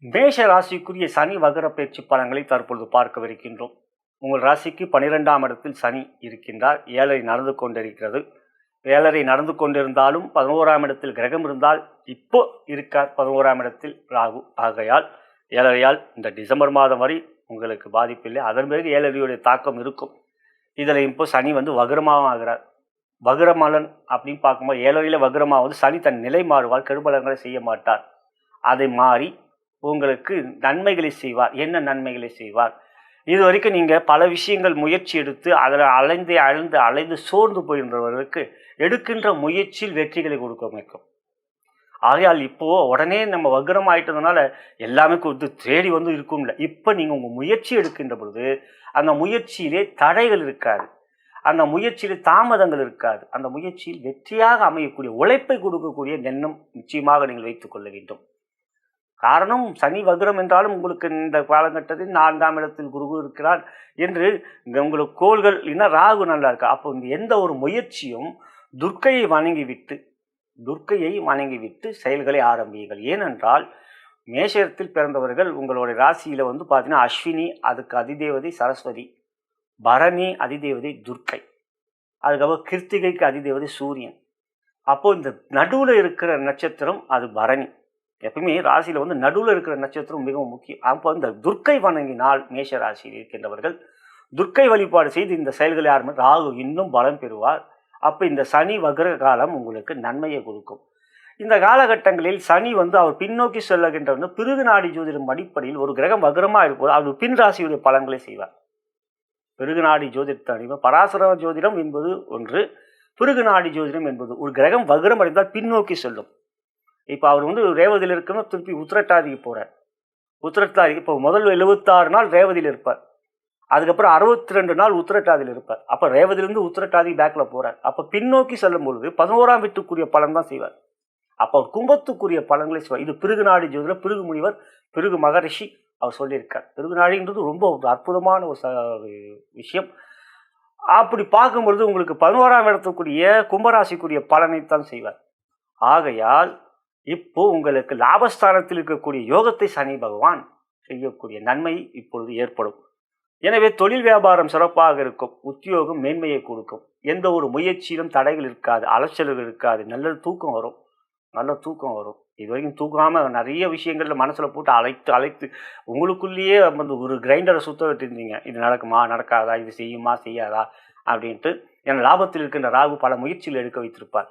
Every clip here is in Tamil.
மேஷ ராசிக்குரிய சனி வகர பயிற்சி பலன்களை தற்பொழுது பார்க்கவிருக்கின்றோம். உங்கள் ராசிக்கு 12ஆம் இடத்தில் சனி இருக்கின்றார். 7.5 நடந்து கொண்டிருக்கிறது. 7.5 நடந்து கொண்டிருந்தாலும் 11ஆம் இடத்தில் கிரகம் இருந்தால் இப்போ இருக்கார். 11ஆம் இடத்தில் ராகு. ஆகையால் 7.5 இந்த டிசம்பர் மாதம் வரை உங்களுக்கு பாதிப்பில்லை. அதன் பிறகு 7.5 தாக்கம் இருக்கும். இதில் இப்போ சனி வக்ரமாக ஆகிறார். வக்ரமலன் அப்படின்னு பார்க்கும்போது 7.5 வக்ரமாக சனி தன் நிலை மாறுவார். கெடுபலங்களை செய்ய மாட்டார். அதை மாறி உங்களுக்கு நன்மைகளை செய்வார். என்ன நன்மைகளை செய்வார்? இது வரைக்கும் நீங்கள் பல விஷயங்கள் முயற்சி எடுத்து அதில் அலைந்து சோர்ந்து போகின்றவர்களுக்கு எடுக்கின்ற முயற்சியில் வெற்றிகளை கொடுக்க வைக்கும். ஆகையால் இப்போது உடனே நம்ம வக்ரம் ஆகிட்டதுனால எல்லாமே கொடுத்து தேடி இருக்கும்ல. இப்போ நீங்கள் உங்கள் முயற்சி எடுக்கின்ற பொழுது அந்த முயற்சியிலே தடைகள் இருக்காது, அந்த முயற்சியில் தாமதங்கள் இருக்காது. அந்த முயற்சியில் வெற்றியாக அமையக்கூடிய உழைப்பை கொடுக்கக்கூடிய எண்ணம் நிச்சயமாக நீங்கள் வைத்துக் கொள்ள வேண்டும். காரணம் சனி வக்ரம் என்றாலும் உங்களுக்கு இந்த காலகட்டத்தில் 4ஆம் இடத்தில் குரு இருக்கிறார் என்று உங்களுக்கு கோள்கள் இல்லைன்னா ராகு நல்லா இருக்கா. அப்போ எந்த ஒரு முயற்சியும் துர்க்கையை வணங்கிவிட்டு செயல்களை ஆரம்பியுங்கள். ஏனென்றால் மேஷத்தில் பிறந்தவர்கள் உங்களுடைய ராசியில் பார்த்தீங்கன்னா அஸ்வினி அதுக்கு அதிதேவதை சரஸ்வதி, பரணி அதிதேவதை துர்க்கை, அதுக்கப்புறம் கிருத்திகைக்கு அதிதேவதை சூரியன். அப்போது இந்த நடுவில் இருக்கிற நட்சத்திரம் அது பரணி. எப்பவுமே ராசியில் நடுவில் இருக்கிற நட்சத்திரம் மிகவும் முக்கியம். அப்போ இந்த துர்க்கை வணங்கினால் மேஷ ராசியில் இருக்கின்றவர்கள் துர்க்கை வழிபாடு செய்து இந்த செயல்களை ஆரம்பித்து ராகு இன்னும் பலம் பெறுவார். அப்போ இந்த சனி வக்ர காலம் உங்களுக்கு நன்மையை கொடுக்கும். இந்த காலகட்டங்களில் சனி அவர் பின்னோக்கி செல்லுகின்ற பிருகு நாடி ஜோதிடம் அடிப்படையில் ஒரு கிரகம் வக்ரமாக இருப்போது அது பின் ராசியுடைய பலன்களை செய்வார். பிருகு நாடி ஜோதிடத்தை பராசர ஜோதிடம் என்பது ஒன்று, பிருகு நாடி ஜோதிடம் என்பது ஒரு கிரகம் வக்ரம் அடைந்தால் பின்னோக்கி செல்லும். இப்போ அவர் ரேவதியில் இருக்கணும், திருப்பி உத்திரட்டாதிக்கு போகிறார். உத்திரட்டாதி இப்போ முதல் 76 நாள் ரேவதியில் இருப்பார். அதுக்கப்புறம் 62 நாள் உத்திரட்டாதியில் இருப்பார். அப்போ ரேவதிலிருந்து உத்திரட்டாதி பேக்கில் போகிறார். அப்போ பின்னோக்கி செல்லும் பொழுது 11ஆம் வீட்டுக்குரிய பலன் தான் செய்வார். அப்போ கும்பத்துக்குரிய பலன்களை செய்வார். இது பிருகு நாடி ஜோதிடர், பிருகு முனிவர், பிருகு மகரிஷி அவர் சொல்லியிருக்கார். பிருகு நாடின்றது ரொம்ப அற்புதமான ஒரு விஷயம். அப்படி பார்க்கும்பொழுது உங்களுக்கு 11ஆம் இடத்துக்குரிய கும்பராசிக்குரிய பலனைத்தான் செய்வார். ஆகையால் இப்போ உங்களுக்கு லாபஸ்தானத்தில் இருக்கக்கூடிய யோகத்தை சனி பகவான் செய்யக்கூடிய நன்மை இப்பொழுது ஏற்படும். எனவே தொழில் வியாபாரம் சிறப்பாக இருக்கும், உத்தியோகம் மேன்மையை கொடுக்கும், எந்த ஒரு முயற்சியிலும் தடைகள் இருக்காது, அலைச்சல்கள் இருக்காது, நல்ல தூக்கம் வரும். இது வரைக்கும் தூக்காமல் நிறைய விஷயங்களில் மனசில் போட்டு அழைத்து உங்களுக்குள்ளேயே ஒரு கிரைண்டரை சுத்த விட்டுருந்தீங்க. இது நடக்குமா நடக்காதா, இது செய்யுமா செய்யாதா அப்படின்ட்டு. ஏன்னா லாபத்தில் இருக்கின்ற ராகு பல முயற்சிகள் எடுக்க வைத்திருப்பார்.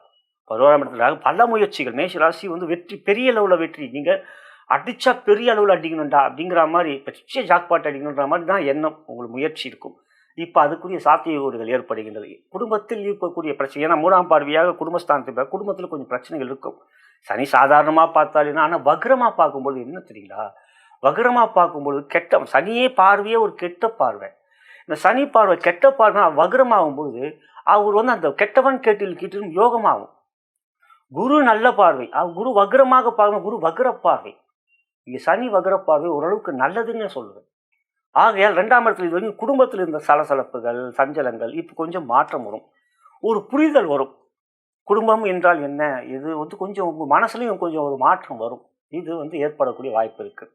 11ஆம் இடத்துல பல முயற்சிகள். மேஷ ராசி வெற்றி, பெரிய அளவில் வெற்றி. நீங்கள் அடித்தா பெரிய அளவில் அடிக்கணும்டா அப்படிங்கிற மாதிரி பெரிய ஜாக்பாட் அடிக்கணுன்ற மாதிரி தான் எண்ணம் உங்களுக்கு முயற்சி இருக்கும். இப்போ அதுக்குரிய சாத்தியக்கூறுகள் ஏற்படுகின்றது. குடும்பத்தில் இருக்கக்கூடிய பிரச்சனை, ஏன்னா 3ஆம் பார்வையாக குடும்பஸ்தானத்தை குடும்பத்தில் கொஞ்சம் பிரச்சனைகள் இருக்கும். சனி சாதாரணமாக பார்த்தாலும், ஆனால் வக்ரமாக பார்க்கும்போது என்ன தெரியுங்களா, வக்ரமாக பார்க்கும்பொழுது சனியே பார்வையே ஒரு கெட்ட பார்வை. இந்த சனி பார்வை கெட்ட பார்வை வக்ரமாகும்பொழுது அவர் அந்த கெட்டவன் கேட்டில் யோகமாகும். குரு நல்ல பார்வை, குரு வக்ரமாக பார்க்கணும், குரு வக்ர பார்வை. இங்கே சனி வக்ர பார்வை ஓரளவுக்கு நல்லதுன்னு சொல்லுவேன். ஆகையால் 2ஆம் இடத்துல இது வரைக்கும் குடும்பத்தில் இருந்த சலசலப்புகள் சஞ்சலங்கள் இப்போ கொஞ்சம் மாற்றம் வரும், ஒரு புரிதல் வரும். குடும்பம் என்றால் என்ன, இது கொஞ்சம் உங்கள் மனசுலையும் கொஞ்சம் ஒரு மாற்றம் வரும். இது ஏற்படக்கூடிய வாய்ப்பு இருக்குது.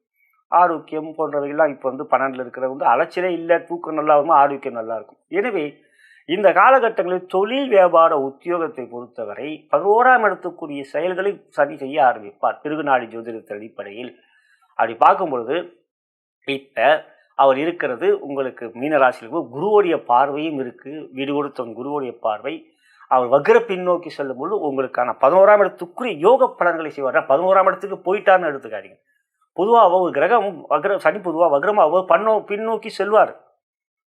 ஆரோக்கியம் போன்றவைகள்லாம் இப்போ 12 இருக்கிற அலைச்சலே இல்லை, தூக்கம் நல்லா இருக்கும், ஆரோக்கியம் நல்லா இருக்கும். எனவே இந்த காலகட்டங்களில் தொழில் வியாபார உத்தியோகத்தை பொறுத்தவரை 11ஆம் இடத்துக்குரிய செயல்களை சரி செய்ய ஆரம்பிப்பார் பிருகு நாடி ஜோதிடத்தின் அடிப்படையில். அப்படி பார்க்கும்பொழுது இப்போ அவர் இருக்கிறது உங்களுக்கு மீனராசியில் குருவுடைய பார்வையும் இருக்குது. வீடு கொடுத்தவன் குருவுடைய பார்வை. அவர் வக்ர பின்னோக்கி செல்லும் பொழுது உங்களுக்கான 11ஆம் இடத்துக்குரிய யோக பலன்களை செய்வார். 11ஆம் இடத்துக்கு போயிட்டான்னு எடுத்துக்காதீங்க. பொதுவாக ஒரு கிரகம் சனி பொதுவாக வக்ரமாக பின்னோக்கி செல்வார்.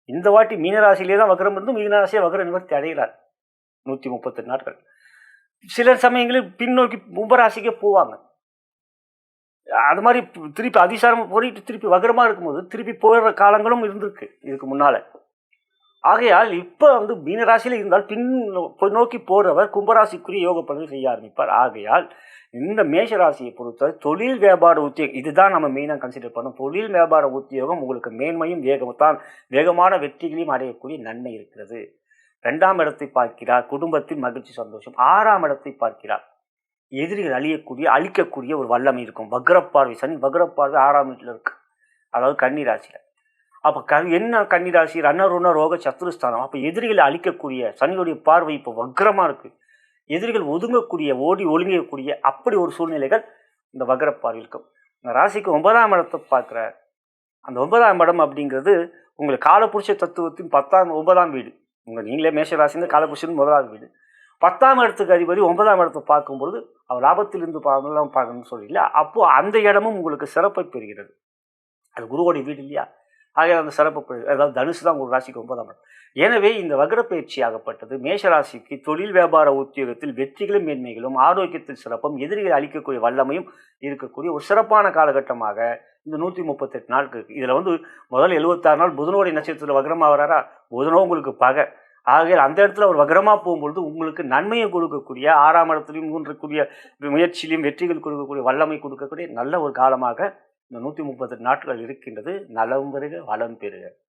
இந்த வாட்டி மீனராசியிலே தான் வக்ரம் இருந்து மீனராசியை வக்ர நிவர்த்தி அடைகிறார் 138 நாட்கள். சில சமயங்களில் பின்னோக்கி கும்பராசிக்கே போவாங்க. அது மாதிரி திருப்பி அதிசாரம் போயிட்டு திருப்பி வக்ரமாக இருக்கும்போது திருப்பி போயிடுற காலங்களும் இருந்திருக்கு இதுக்கு முன்னால். ஆகையால் இப்போ மீனராசியில் இருந்தால் நோக்கி போகிறவர் கும்பராசிக்குரிய யோக பலன்கள் செய்ய ஆரம்பிப்பார். ஆகையால் இந்த மேஷராசியை பொறுத்தவரை தொழில் வியாபார உத்தியோகம் இதுதான் நம்ம மெயினாக கன்சிடர் பண்ணோம். தொழில் வியாபார உத்தியோகம் உங்களுக்கு மேன்மையும் வேகமான வெற்றிகளையும் அடையக்கூடிய நன்மை இருக்கிறது. 2ஆம் இடத்தை பார்க்கிறார், குடும்பத்தில் மகிழ்ச்சி சந்தோஷம். 6ஆம் இடத்தை பார்க்கிறார், எதிரிகள் அழிக்கக்கூடிய ஒரு வல்லமை இருக்கும். வக்ரப்பார்வை, சனி வக்ரப்பார்வை 6ஆம் வீட்டில் இருக்கு, அதாவது கன்னி ராசியில். அப்போ என்ன கன்னி ராசி, ரணருண ரோக சத்துருஸ்தானம். அப்போ எதிரிகளை அழிக்கக்கூடிய சனியுடைய பார்வை இப்போ வக்ரமாக இருக்குது. எதிரிகள் ஒதுங்கக்கூடிய, ஓடி ஒழுங்கக்கூடிய அப்படி ஒரு சூழ்நிலைகள் இந்த வக்ரப்பார்வை இருக்கும். இந்த ராசிக்கு 9ஆம் இடத்தை பார்க்குற அந்த 9ஆம் இடம் அப்படிங்கிறது உங்களுக்கு காலபுருஷ தத்துவத்தின் 9ஆம் வீடு. நீங்களே மேஷ ராசின்னு காலபுருஷன் 1வது வீடு. 10ஆம் இடத்துக்கு அதிபதி 9ஆம் இடத்தை பார்க்கும்பொழுது அவர் லாபத்திலிருந்து பார்க்கணும்னு சொல்லல. அப்போது அந்த இடமும் உங்களுக்கு சிறப்பை பெறுகிறது. அது குருவோடைய வீடு இல்லையா? ஆக அந்த சிறப்பு, அதாவது தனுசு தான் உங்கள் ராசிக்கு 9ஆம் இடம். எனவே இந்த வக்ர பயிற்சி ஆகப்பட்டது மேஷராசிக்கு தொழில் வியாபார உத்தியோகத்தில் வெற்றிகளும் மேன்மைகளும், ஆரோக்கியத்தில் சிறப்பும், எதிரிகளை அளிக்கக்கூடிய வல்லமையும் இருக்கக்கூடிய ஒரு சிறப்பான காலகட்டமாக இந்த 138 நாட்கள் இருக்குது. இதில் முதல் 76 நாள் புதனோடைய நட்சத்திரத்தில் வக்ரமாக வராரா, புதனோ உங்களுக்கு பகை. ஆகையால் அந்த இடத்துல ஒரு வக்ரமாக போகும்பொழுது உங்களுக்கு நன்மையை கொடுக்கக்கூடிய, 6ஆம் இடத்துலையும் இருக்கக்கூடிய முயற்சியிலையும் வெற்றிகள் கொடுக்கக்கூடிய, வல்லமை கொடுக்கக்கூடிய நல்ல ஒரு காலமாக இந்த 138 நாட்கள் இருக்கின்றது. நலம் பெறுக, வளம் பெறுக.